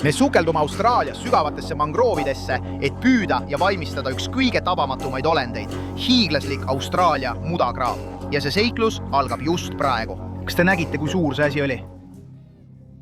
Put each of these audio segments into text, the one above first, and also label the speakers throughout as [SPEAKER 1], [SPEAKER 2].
[SPEAKER 1] Me sukeldume Austraalias sügavatesse mangroovidesse, et püüda ja valmistada üks kõige tabamatumaid olendeid, hiiglaslik Austraalia mudakraab. Ja see seiklus algab just praegu. Kas te nägite, kui suur see asi oli?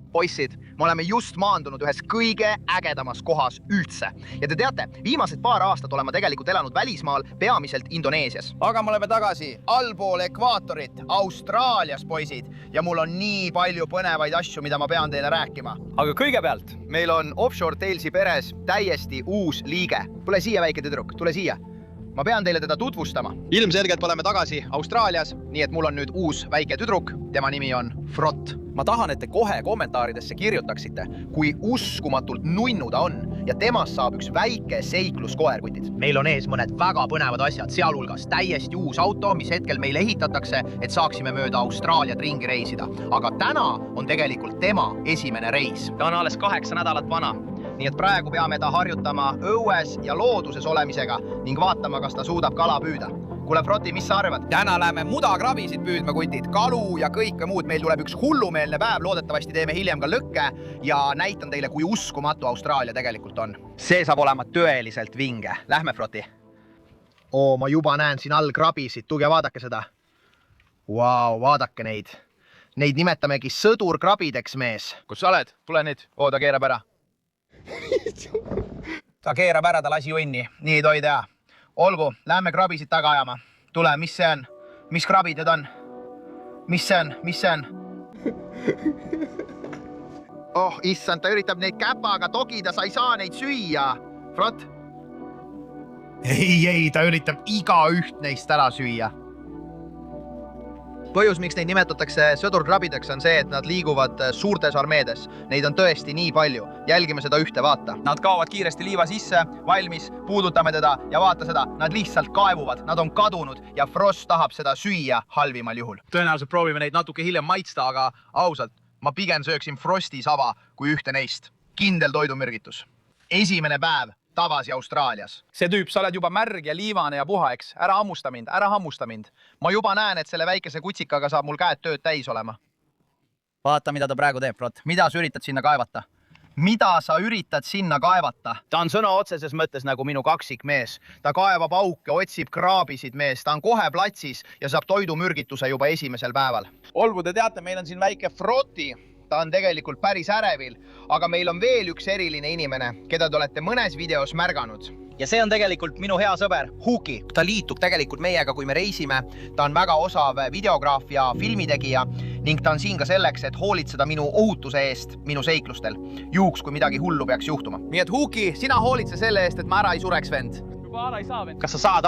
[SPEAKER 1] Poissid, me oleme just maandunud ühes kõige ägedamas kohas üldse. Ja te teate, viimased paar aastat oleme tegelikult elanud välismaal, peamiselt Indoneesias. Aga me oleme tagasi allpool ekvaatorit, Austraalias, poisid. Ja mul on nii palju põnevaid asju, mida ma pean teile rääkima. Aga kõigepealt, meil on Offshore Talesi peres täiesti uus liige. Tule siia, väike tüdruk, tule siia. Ma pean teile teda tutvustama. Ilmselgelt oleme tagasi Austraalias, nii et mul on nüüd uus väike tüdruk. Tema nimi on Frott. Ma tahan, et te kohe kommentaaridesse kirjutaksite, kui uskumatult nunnu ta on ja temast saab üks väike seikluskoer, kutid. Meil on ees mõned väga põnevad asjad, sealhulgas täiesti uus auto, mis hetkel meile ehitatakse, et saaksime mööda Austraaliat ringi reisida. Aga täna on tegelikult tema esimene reis. Ta on alles 8 nädalat vana. Nii et praegu peame ta harjutama õues ja looduses olemisega ning vaatama, kas ta suudab kala püüda. Kuule, Froti, mis sa arvad? Täna läheme mudakrabisid püüdma, kutid, kalu ja kõike muud. Meil tuleb üks hullumeelne päev, loodetavasti teeme hiljem ka lõkke ja näitan teile, kui uskumatu Austraalia tegelikult on. See saab olema tõeliselt vinge. Lähme, Froti. Ma juba näen siin all krabisid, tuge vaadake seda. Vau, vaadake neid. Neid nimetamegi sõdurkrabideks, mees. Kus sa oled? Tule nüüd. Ta keerab ära. Ta keerab ära, ta lasi õnni. Nii ei toi teha. Olgu, lähme krabisid taga ajama. Tule, mis see on? Mis krabid need on? Mis see on? Mis see on? Issand, ta üritab neid käpaga togida, sa ei saa neid süüa. Frott? Ei, ta üritab igaüht neist ära süüa. Põhjus, miks neid nimetatakse sõdurkrabideks, on see, et nad liiguvad suurtes armeedes. Neid on tõesti nii palju. Jälgime seda ühte, vaata. Nad kaovad kiiresti liiva sisse, valmis, puudutame teda ja vaata seda. Nad lihtsalt kaevuvad, nad on kadunud ja Frost tahab seda süüa halvimal juhul. Tõenäoliselt proovime neid natuke hiljem maitsta, aga ausalt, ma pigem sööksin Frosti saba kui ühte neist. Kindel toidumürgitus. Esimene päev. Tagasi Austraalias. See tüüp, sa oled juba märg ja liivane ja puha, eks? Ära hammusta mind. Ma juba näen, et selle väikese kutsikaga saab mul käed tööd täis olema. Vaata, mida ta praegu teeb, Frott. Mida sa üritad sinna kaevata? Ta on sõna otseses mõttes nagu minu kaksikmees. Ta kaevab auke, otsib kraabisid, mees. Ta on kohe platsis ja saab toidumürgituse juba esimesel päeval. Olgu, te teate, meil on siin väike Froti. Ta on tegelikult päris ärevil, aga meil on veel üks eriline inimene, keda te olete mõnes videos märganud. Ja see on tegelikult minu hea sõber, Huki. Ta liitub tegelikult meiega, kui me reisime. Ta on väga osav videograaf ja filmitegija ning ta on siin ka selleks, et hoolitseda minu ohutuse eest minu seiklustel. Juhuks, kui midagi hullu peaks juhtuma. Nii et Huki, sina hoolitse selle eest, et ma ära ei sureks, vend. Kas sa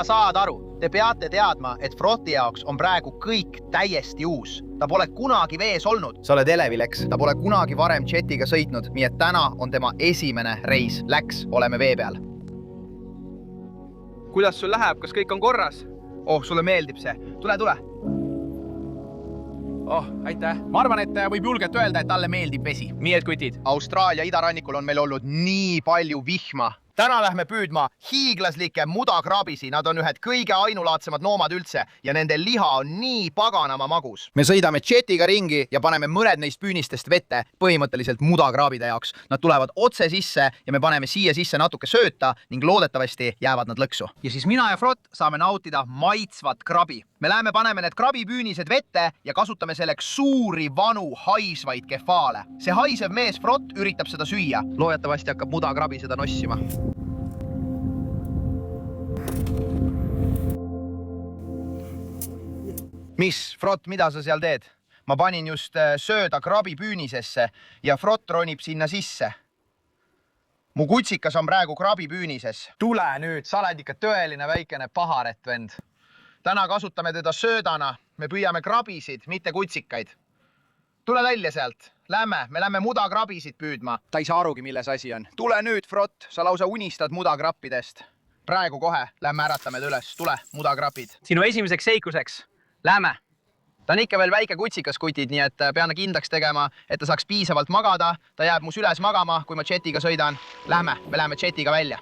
[SPEAKER 1] saad aru? Te peate teadma, et Froti jaoks on praegu kõik täiesti uus. Ta pole kunagi vees olnud. Sa oled elevil, eks? Ta pole kunagi varem jetiga sõitnud, nii et täna on tema esimene reis. Läks, oleme vee peal. Kuidas sul läheb? Kas kõik on korras? Sulle meeldib see. Tule. Aitäh. Ma arvan, et võib julgelt öelda, et talle meeldib vesi. Nii et kutid, Austraalia idarannikul on meil olnud nii palju vihma. Täna lähme püüdma hiiglaslikke mudakrabisi. Nad on ühed kõige ainulaadsemad noomad üldse ja nende liha on nii paganama magus. Me sõidame jetiga ringi ja paneme mõned neist püünistest vette põhimõtteliselt mudakraabide jaoks. Nad tulevad otse sisse ja me paneme siia sisse natuke sööta ning loodetavasti jäävad nad lõksu. Ja siis mina ja Frott saame nautida maitsvat krabi. Me läheme paneme need krabipüünised vette ja kasutame selleks suuri vanu haisvaid kefaale. See haisev mees Frott üritab seda süüa. Loodetavasti hakkab mudakrabi seda nossima. Mis, Frott, mida sa seal teed? Ma panin just sööda krabipüünisesse ja Frott ronib sinna sisse. Mu kutsikas on praegu krabipüünises. Tule nüüd, sa oled ikka tõeline väikene paharet, vend. Täna kasutame teda söödana. Me püüame krabisid, mitte kutsikaid. Tule välja sealt. Me lähme mudakrabisid püüdma. Ta ei saa arugi, milles asi on. Tule nüüd, Frott, sa lausa unistad mudakrappidest. Praegu kohe, lähme äratame ta üles. Tule, mudakrapid. Sinu esimeseks seikluseks. Lähme. Ta on ikka veel väike kutsikas, kutid, nii et pean kindlaks tegema, et ta saaks piisavalt magada. Ta jääb mus üles magama, kui ma jetiga sõidan. Me läheme jetiga välja.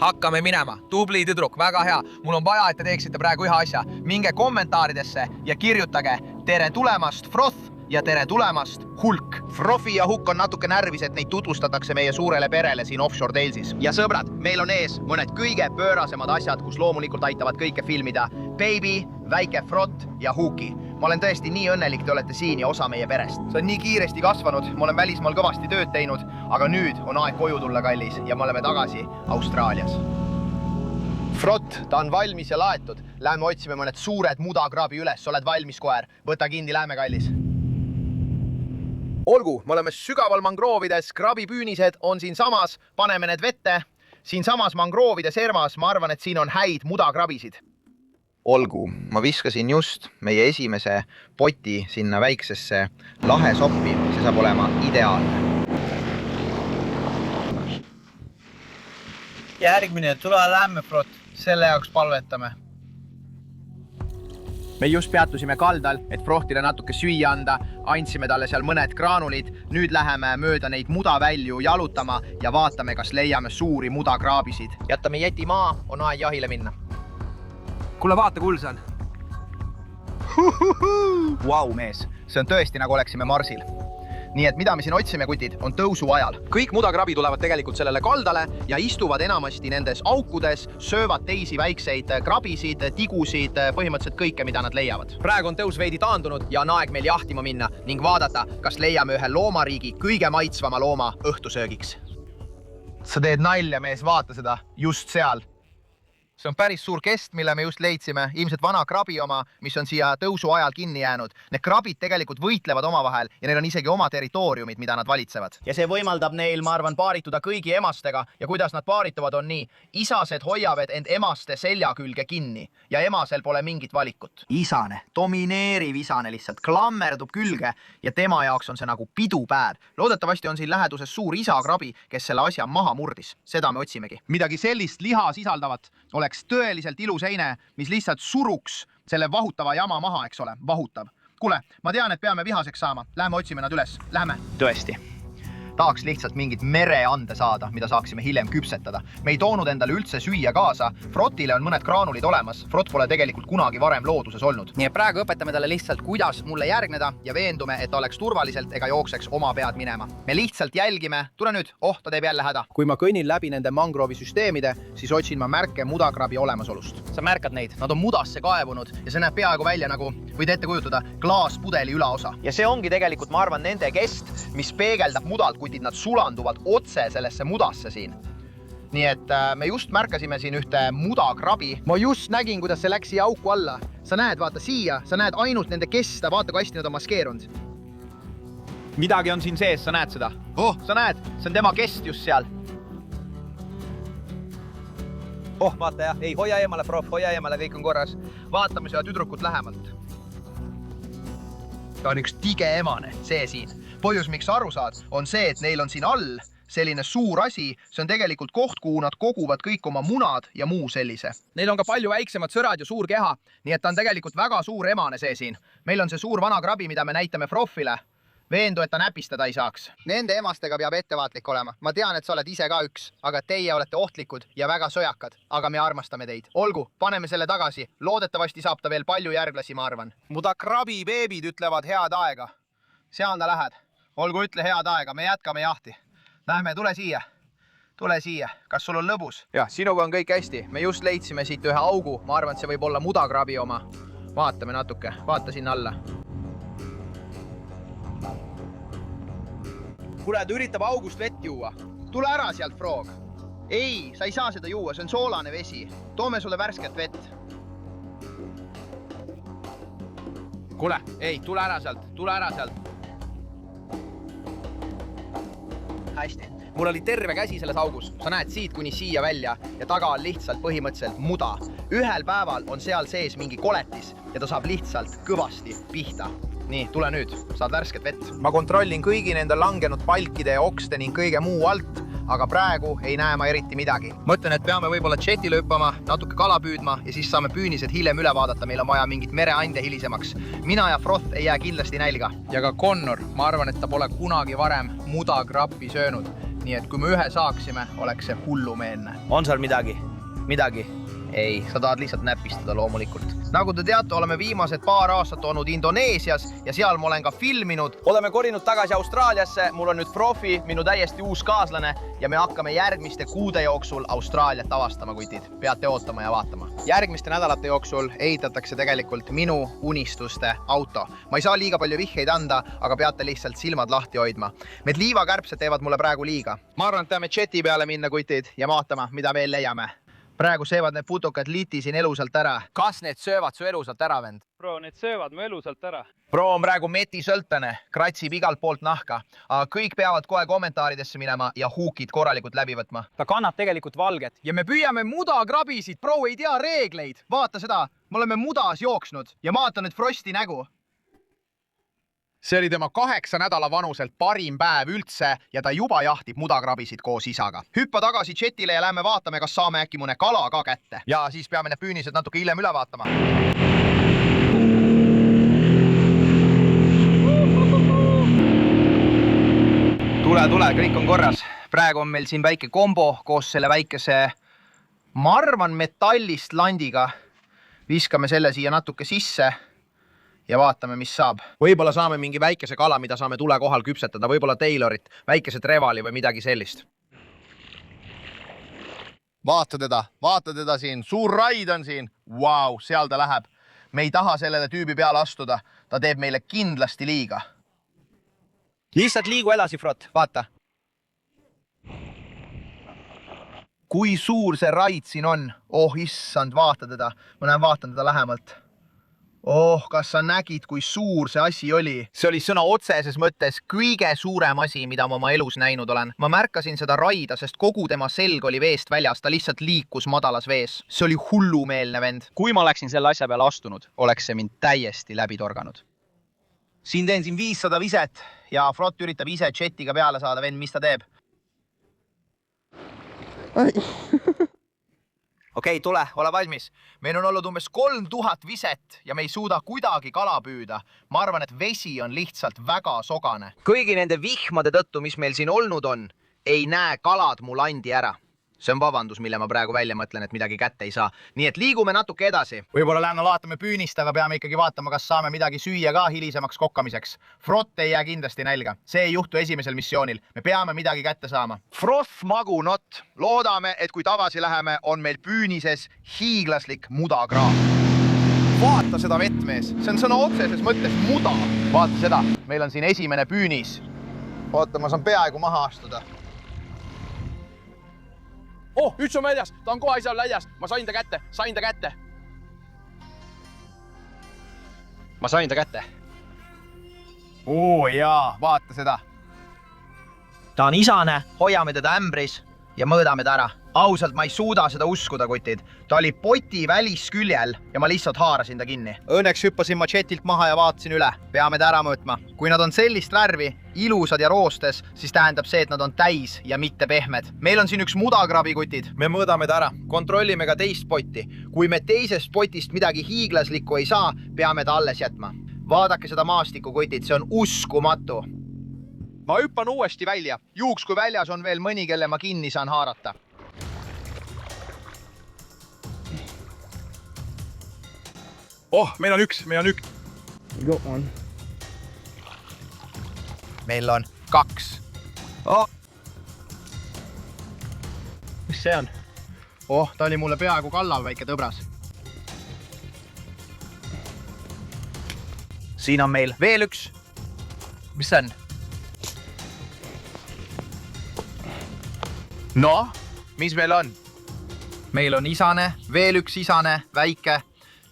[SPEAKER 1] Hakkame minema. Tubli tüdruk, väga hea. Mul on vaja, et te teeksite praegu ühe asja. Minge kommentaaridesse ja kirjutage tere tulemast, Froth, ja tere tulemast, Hulk! Frofi ja Hukk on natuke närvis, et neid tutvustatakse meie suurele perele siin Offshore Talesis. Ja sõbrad, meil on ees mõned kõige pöörasemad asjad, kus loomulikult aitavad kõike filmida Baby, väike Frott ja Huki. Ma olen tõesti nii õnnelik, te olete siin ja osa meie perest. See on nii kiiresti kasvanud, ma olen välismaal kõvasti tööd teinud, aga nüüd on aeg koju tulla, kallis, ja me oleme tagasi Austraalias. Frott, ta on valmis ja laetud. Lähme otsime mõned suured mudakraabi üles. Oled valmis, koer? Võta kinni, lähme, kallis. Olgu, me oleme sügaval mangroovides. Krabipüünised on siin samas. Paneme need vette. Siin samas mangroovide servas, ma arvan, et siin on häid mudakrabisid. Olgu, ma viskasin just meie esimese poti sinna väiksesse lahesoppi. See saab olema ideaalne. Järgmine, tule lähme, Frott. Selle jaoks palvetame. Me just peatusime kaldal, et Frohtile natuke süüa anda. Andsime talle seal mõned graanulid. Nüüd läheme mööda neid mudavälju jalutama ja vaatame, kas leiame suuri mudakraabisid. Jätame jeti maa, on aeg jahile minna. Kuule, vaata, kulsan. Vau, mees. See on tõesti nagu oleksime Marsil. Nii et mida me siin otsime, kutid, on tõusu ajal. Kõik mudakrabi tulevad tegelikult sellele kaldale ja istuvad enamasti nendes aukudes, söövad teisi väikseid krabisid, tigusid, põhimõtteliselt kõike, mida nad leiavad. Praegu on tõus veidi taandunud ja on aeg meil jahtima minna ning vaadata, kas leiame ühe loomariigi kõige maitsvama looma õhtusöögiks. Sa teed nalja, mees, vaata seda, just seal. See on päris suur kest, mille me just leidsime, ilmselt vana krabi oma, mis on siia tõusu ajal kinni jäänud. Need krabid tegelikult võitlevad omavahel ja neil on isegi oma territooriumid, mida nad valitsevad. Ja see võimaldab neil, ma arvan, paarituda kõigi emastega ja kuidas nad paarituvad on nii. Isased hoiavad end emaste selja külge kinni ja emasel pole mingit valikut. Isane, domineeriv isane lihtsalt, klammerdub külge ja tema jaoks on see nagu pidupäev. Loodetavasti on siin läheduses suur isakrabi, kes selle asja maha murdis. Seda me otsimegi. Midagi sellist liha sisaldavat oleks tõeliselt ilus eine, mis lihtsalt suruks selle vahutava jama maha, eks ole, vahutav. Kuule, ma tean, et peame vihaseks saama. Lähme otsime nad üles. Lähme. Tõesti. Tahaks lihtsalt mingit mereande saada, mida saaksime hiljem küpsetada. Me ei toonud endale üldse süüa kaasa. Frottile on mõned graanulid olemas. Frott pole tegelikult kunagi varem looduses olnud. Nii et praegu õpetame talle lihtsalt, kuidas mulle järgneda ja veendume, et ta oleks turvaliselt ega jookseks oma pead minema. Me lihtsalt jälgime. Tule nüüd, ta teeb jälle häda. Kui ma kõnnin läbi nende mangroovisüsteemide, siis otsin ma märke mudakrabi olemasolust. Sa märkad neid. Nad on mudasse kaevunud ja see näeb peaaegu välja nagu, võid ette kujutada, klaaspudeli ülaosa. Ja see ongi tegelikult, ma arvan, nende kest, mis peegeldab mudalt, kutid nad sulanduvad otse sellesse mudasse siin. Nii et me just märkasime siin ühte mudakrabi. Ma just nägin, kuidas see läks siia auku alla. Sa näed, vaata siia, sa näed ainult nende kesta, vaata kui hästi nad on maskeerunud. Midagi on siin sees, sa näed seda? Sa näed, see on tema kest just seal. Vaata jah, ei, hoia eemale, prof, hoia eemale, kõik on korras. Vaatame seda tüdrukut lähemalt. Ta on üks tige emane, see siin. Põhjus, miks aru saad, on see, et neil on siin all selline suur asi. See on tegelikult koht, kuhu nad koguvad kõik oma munad ja muu sellise. Neil on ka palju väiksemad sõrad ja suur keha, nii et ta on tegelikult väga suur emane see siin. Meil on see suur vana krabi, mida me näitame Frofile. Veendu, et ta näpistada ei saaks. Nende emastega peab ettevaatlik olema. Ma tean, et sa oled ise ka üks, aga teie olete ohtlikud ja väga söjakad, aga me armastame teid. Olgu, paneme selle tagasi. Loodetavasti saab ta veel palju järglasi, ma arvan. Mudakrabi beebid ütlevad head aega. Seal ta lähed. Olgu, ütle head aega, me jätkame jahti. Lähme, tule siia. Tule siia. Kas sul on lõbus? Jah, sinuga on kõik hästi. Me just leidsime siit ühe augu. Ma arvan, et see võib olla mudakrabi oma. Vaatame natuke. Vaata sinna alla. Kuule, ta üritab august vett juua. Tule ära sealt, Frog. Ei, sa ei saa seda juua, see on soolane vesi. Toome sulle värsket vett. Kuule, ei, tule ära sealt. Hästi. Mul oli terve käsi selles augus. Sa näed siit kuni siia välja ja taga on lihtsalt põhimõtteliselt muda. Ühel päeval on seal sees mingi koletis ja ta saab lihtsalt kõvasti pihta. Nii, tule nüüd. Saad värsket vett. Ma kontrollin kõigi nende langenud palkide ja okste ning kõige muu alt, aga praegu ei näe ma eriti midagi. Mõtlen, et peame võib-olla jetile hüppama, natuke kala püüdma ja siis saame püünised hiljem üle vaadata. Meil on vaja mingit mereande hilisemaks. Mina ja Froth ei jää kindlasti nälga. Ja ka Connor, ma arvan, et ta pole kunagi varem mudakrappi söönud. Nii et kui me ühe saaksime, oleks see hullumeelne. On seal midagi? ei, sa tahad lihtsalt näpistada loomulikult. Nagu te teate, oleme viimased paar aastat olnud Indoneesias ja seal ma olen ka filminud. Oleme korinud tagasi Austraaliasse, mul on nüüd profi, minu täiesti uus kaaslane ja me hakkame järgmiste kuude jooksul Austraaliat avastama, kutid. Peate ootama ja vaatama. Järgmiste nädalate jooksul ehitatakse tegelikult minu unistuste auto. Ma ei saa liiga palju vihjeid anda, aga peate lihtsalt silmad lahti hoidma. Need liivakärbsed teevad mulle praegu liiga. Ma arvan, et peame jeti peale minna, kutid, ja vaatama, mida veel leiame. Praegu söövad need putukad liti siin elusalt ära. Kas need söövad su elusalt ära, vend?
[SPEAKER 2] Bro, need söövad mu elusalt ära.
[SPEAKER 1] Bro on praegu metisõltane, kratsib igalt poolt nahka. Aga kõik peavad kohe kommentaaridesse minema ja huukid korralikult läbi võtma.
[SPEAKER 2] Ta kannab tegelikult valget.
[SPEAKER 1] Ja me püüame mudakrabisid, bro ei tea reegleid. Vaata seda, me oleme mudas jooksnud ja vaata nüüd Frosti nägu. See oli tema 8 nädala vanuselt parim päev üldse ja ta juba jahtib mudakrabisid koos isaga. Hüppa tagasi jetile ja lähme vaatame, kas saame äkki mõne kala ka kätte. Ja siis peame need püünised natuke hiljem üle vaatama. Tule, kõik on korras. Praegu on meil siin väike kombo koos selle väikese, ma arvan, metallist landiga. Viskame selle siia natuke sisse. Ja vaatame, mis saab. Võib-olla saame mingi väikese kala, mida saame tule kohal küpsetada, võib-olla Taylorit, väikese trevali või midagi sellist. Vaata teda siin, suur raid on siin. Vau, seal ta läheb. Me ei taha sellele tüübi peale astuda, ta teeb meile kindlasti liiga. Lihtsalt liigu edasi, Frot, vaata. Kui suur see raid siin on? Oh, issand, vaata teda. Ma vaatan teda lähemalt. Oh, kas sa nägid, kui suur see asi oli? See oli sõna otseses mõttes kõige suurem asi, mida ma oma elus näinud olen. Ma märkasin seda raida, sest kogu tema selg oli veest väljas, ta lihtsalt liikus madalas vees. See oli hullumeelne vend.
[SPEAKER 2] Kui ma oleksin selle asja peale astunud, oleks see mind täiesti läbi torganud.
[SPEAKER 1] Siin teen 500 viset ja Frot üritab ise jetiga peale saada, vend, mis ta teeb? Okei, tule, ole valmis. Meil on olnud umbes 3000 viset ja me ei suuda kuidagi kala püüda. Ma arvan, et vesi on lihtsalt väga sogane. Kõigi nende vihmade tõttu, mis meil siin olnud on, ei näe kalad mu landi ära. See on vabandus, mille ma praegu välja mõtlen, et midagi kätte ei saa. Nii et liigume natuke edasi. Võib-olla lähme laatame püünist, aga peame ikkagi vaatama, kas saame midagi süüa ka hilisemaks kokkamiseks. Frot ei jää kindlasti nälga. See ei juhtu esimesel missioonil. Me peame midagi kätte saama. Froth magu not. Loodame, et kui tagasi läheme, on meil püünises hiiglaslik mudakraab. Vaata seda vettmees. See on sõna otseses mõttes muda. Vaata seda. Meil on siin esimene püünis. Vaata, ma saan peaaegu maha astuda.
[SPEAKER 2] Oh, üks on väljas, ta on kohe seal läias. Ma sain ta kätte.
[SPEAKER 1] Ma sain ta kätte. Oo jaa, vaata seda. Ta on isane, hoiame teda ämbris ja mõõdame ta ära. Ausalt, ma ei suuda seda uskuda, kutid. Ta oli poti välisküljel ja ma lihtsalt haarasin ta kinni. Õnneks hüppasin ma jetilt maha ja vaatasin üle. Peame ta ära mõõtma. Kui nad on sellist värvi, ilusad ja roostes, siis tähendab see, et nad on täis ja mitte pehmed. Meil on siin üks mudakrabi, kutid. Me mõõdame ta ära. Kontrollime ka teist potti. Kui me teisest potist midagi hiiglaslikku ei saa, peame ta alles jätma. Vaadake seda maastikku, kutid. See on uskumatu. Ma hüppan uuesti välja. Juuks, kui väljas on veel mõni, kelle ma kinni saan haarata.
[SPEAKER 3] Oh, meil on üks.
[SPEAKER 1] Meil on 2. Oh. Mis see on? Oh, ta oli mulle peaaegu kallal, väike tõbras. Siin on meil veel üks. Mis see on? No, mis meil on? Meil on isane, veel üks isane, väike.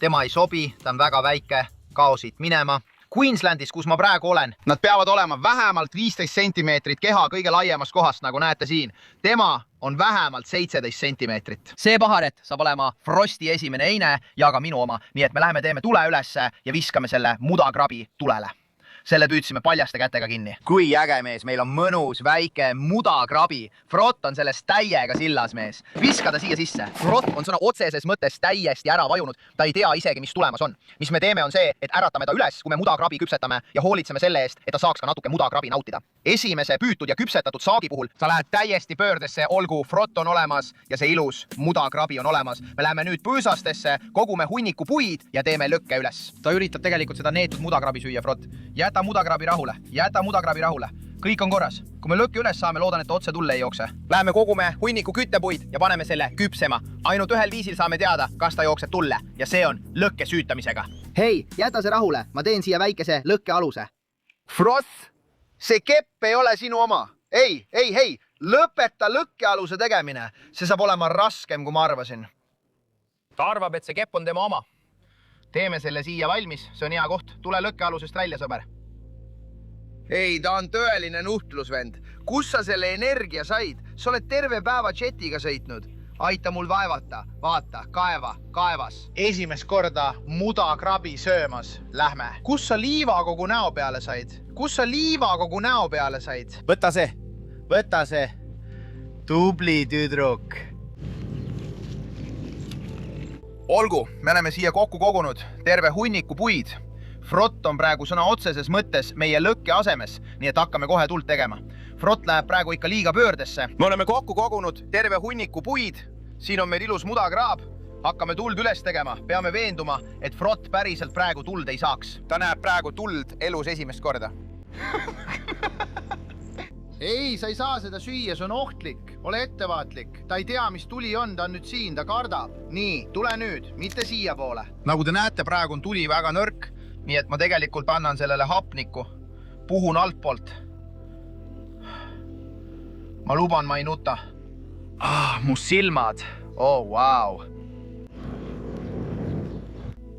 [SPEAKER 1] Tema ei sobi, ta on väga väike, kao siit minema. Queenslandis, kus ma praegu olen, nad peavad olema vähemalt 15 sentimeetrit keha kõige laiemast kohast, nagu näete siin. Tema on vähemalt 17 sentimeetrit. See paharet saab olema Frosti esimene eine ja ka minu oma, nii et me läheme teeme tule ülesse ja viskame selle mudakrabi tulele. Selle püüdsime paljaste kätega kinni. Kui äge, mees, meil on mõnus väike mudakrabi. Frott on sellest täiega sillas, mees. Viska ta siia sisse. Frott on sõna otseses mõttes täiesti ära vajunud. Ta ei tea isegi, mis tulemas on. Mis me teeme on see, et äratame ta üles, kui me mudakrabi küpsetame ja hoolitseme selle eest, et ta saaks ka natuke mudakrabi nautida. Esimese püütud ja küpsetatud saagi puhul sa lähed täiesti pöördesse, olgu frott on olemas ja see ilus mudakrabi on olemas. Me läheme nüüd põõsastesse, kogume hunniku puid ja teeme lõkke üles. Ta üritab tegelikult seda neetud mudakrabi süüa, frott. Jäta mudakrabi rahule, jäta mudakrabi rahule. Kõik on korras. Kui me lõkke üles saame, loodan, et otse tulle ei jookse. Läheme kogume hunniku küttepuid ja paneme selle küpsema. Ainult ühel viisil saame teada, kas ta jookseb tulle ja see on lõkke süütamisega. Hei, jäta see rahule. Ma teen siia väikese lõkke aluse. Froth, see kepp ei ole sinu oma. Ei, lõpeta lõkkealuse tegemine. See saab olema raskem, kui ma arvasin. Ta arvab, et see kepp on tema oma. Teeme selle siia valmis, see on hea koht. Tule lõkkealusest välja, sõber. Ei, ta on tõeline nuhtlusvend. Kus sa selle energia said? Sa oled terve päeva jetiga sõitnud. Aita mul vaevata. Vaata, kaevas. Esimest korda mudakrabi söömas. Lähme. Kus sa liiva kogu näo peale said? Võta see. Tubli tüdruk. Olgu, me oleme siia kokku kogunud terve hunniku puid. Frott on praegu sõna otseses mõttes meie lõkke asemes, nii et hakkame kohe tuld tegema. Frott läheb praegu ikka liiga pöördesse. Me oleme kokku kogunud terve hunniku puid. Siin on meil ilus mudakraab. Hakkame tuld üles tegema. Peame veenduma, et Frott päriselt praegu tuld ei saaks. Ta näeb praegu tuld elus esimest korda. Ei, sa ei saa seda süüa, see on ohtlik. Ole ettevaatlik. Ta ei tea, mis tuli on, ta on nüüd siin, ta kardab. Nii, tule nüüd, mitte siia poole. Nagu te näete, praegu on tuli väga nõrk, nii et ma tegelikult annan sellele hapnikku. Puhun altpoolt. Ma luban, ma ei nuta. Mu silmad. Vau.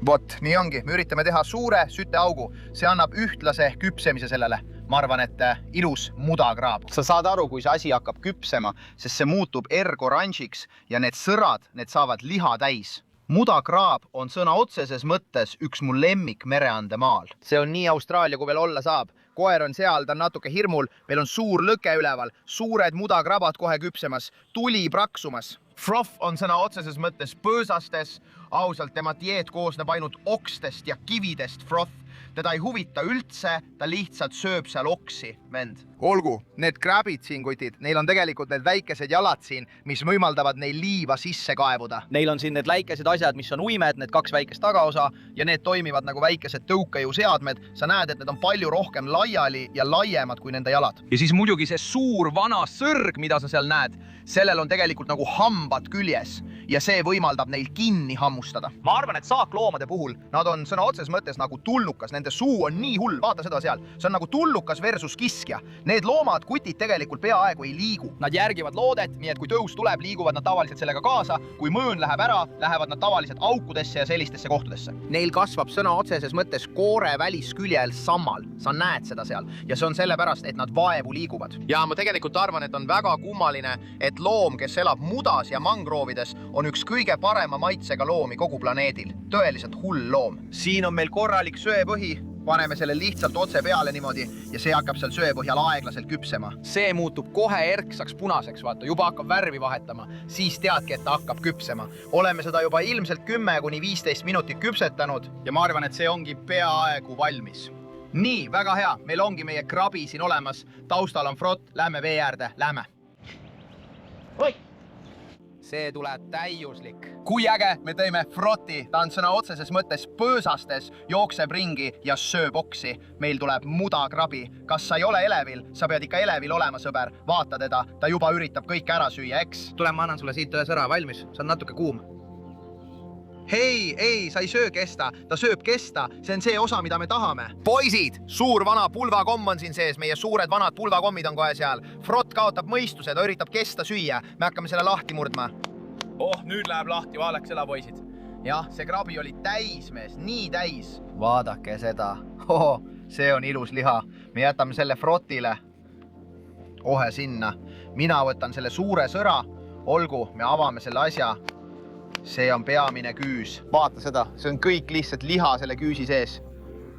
[SPEAKER 1] Vot, nii ongi. Me üritame teha suure süteaugu. See annab ühtlase küpsemise sellele. Ma arvan, et ilus mudakraab. Sa saad aru, kui see asi hakkab küpsema, sest see muutub ergoranžiks ja need sõrad, need saavad liha täis. Mudakraab on sõna otseses mõttes üks mu lemmik mereande maal. See on nii Austraalia, kui veel olla saab. Koer on seal, ta on natuke hirmul, meil on suur lõke üleval, suured mudakrabad kohe küpsemas, tuli praksumas. Froth on sõna otseses mõttes põõsastes, ausalt tema dieet koosneb ainult okstest ja kividest Froth. Teda ei huvita üldse, ta lihtsalt sööb seal oksi, vend. Olgu, need krabid siin, kutid, neil on tegelikult need väikesed jalad siin, mis võimaldavad neil liiva sisse kaevuda. Neil on siin need väikesed asjad, mis on uimed, need kaks väikest tagaosa ja need toimivad nagu väikesed tõukejõuseadmed. Sa näed, et need on palju rohkem laiali ja laiemad kui nende jalad. Ja siis muidugi see suur vana sõrg, mida sa seal näed, sellel on tegelikult nagu hambad küljes ja see võimaldab neil kinni hammustada. Ma arvan, et saakloomade puhul nad on sõna otseses mõttes nagu tulnukas, nende suu on nii hull, vaata seda seal. See on nagu tulnukas versus kiskja. Need loomad, kutid tegelikult peaaegu ei liigu. Nad järgivad loodet, nii et kui tõus tuleb, liiguvad nad tavaliselt sellega kaasa. Kui mõõn läheb ära, lähevad nad tavaliselt aukudesse ja sellistesse kohtadesse. Neil kasvab sõna otseses mõttes koore välisküljel sammal. Sa näed seda seal ja see on sellepärast, et nad vaevu liiguvad. Ja ma tegelikult arvan, et on väga kummaline, et loom, kes elab mudas ja mangroovides, on üks kõige parema maitsega loomi kogu planeedil. Tõeliselt hull loom. Siin on meil korralik söepõhi. Paneme selle lihtsalt otse peale niimoodi ja see hakkab seal söepõhjal aeglaselt küpsema. See muutub kohe erksaks punaseks, vaata, juba hakkab värvi vahetama. Siis teadki, et ta hakkab küpsema. Oleme seda juba ilmselt 10–15 minutit küpsetanud ja ma arvan, et see ongi peaaegu valmis. Nii, väga hea. Meil ongi meie krabi siin olemas. Taustal on Frott. Lähme vee äärde. Lähme. Oi! See tuleb täiuslik. Kui äge, me teeme Frotti. Ta on sõna otseses mõttes põõsastes, jookseb ringi ja sööb oksi. Meil tuleb mudakrabi. Kas sa ei ole elevil? Sa pead ikka elevil olema, sõber. Vaata teda. Ta juba üritab kõik ära süüa, eks? Tule, ma annan sulle siit ühe sõra. Valmis? See on natuke kuum. Hei, sa ei söö kesta. Ta sööb kesta. See on see osa, mida me tahame. Poisid, suur vana pulvakomm on siin sees. Meie suured vanad pulvakommid on kohe seal. Frott kaotab mõistuse, ta üritab kesta süüa. Me hakkame selle lahti murdma.
[SPEAKER 2] Nüüd läheb lahti, vaadake seda, poisid.
[SPEAKER 1] Jah, see krabi oli täis, mees, nii täis. Vaadake seda. See on ilus liha. Me jätame selle Frottile. Ohe sinna. Mina võtan selle suure sõra. Olgu, me avame selle asja. See on peamine küüs. Vaata seda, see on kõik lihtsalt liha selle küüsi sees.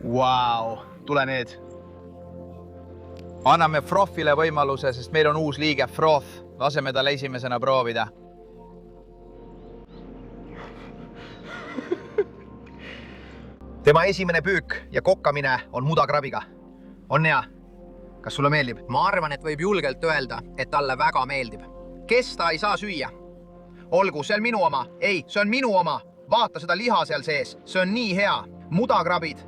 [SPEAKER 1] Vau, tule need. anname Frofile võimaluse, sest meil on uus liige Froth. Laseme talle esimesena proovida. Tema esimene püük ja kokkamine on mudakrabiga. On hea? Kas sulle meeldib?
[SPEAKER 4] Ma arvan, et võib julgelt öelda, et talle väga meeldib.
[SPEAKER 1] Kes ta ei saa süüa? Olgu, see on minu oma. Ei, see on minu oma. Vaata seda liha seal sees. See on nii hea. Mudakrabid.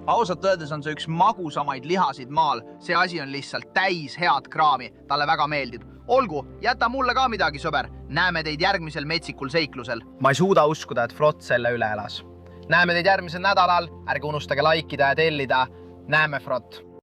[SPEAKER 1] Ausalt öeldes on see üks magusamaid lihasid maal. See asi on lihtsalt täis head kraami. Talle väga meeldib. Olgu, jäta mulle ka midagi, sõber. Näeme teid järgmisel metsikul seiklusel. Ma ei suuda uskuda, et Frot selle üle elas. Näeme teid järgmisel nädalal. Ärge unustage laikida ja tellida. Näeme, Frot.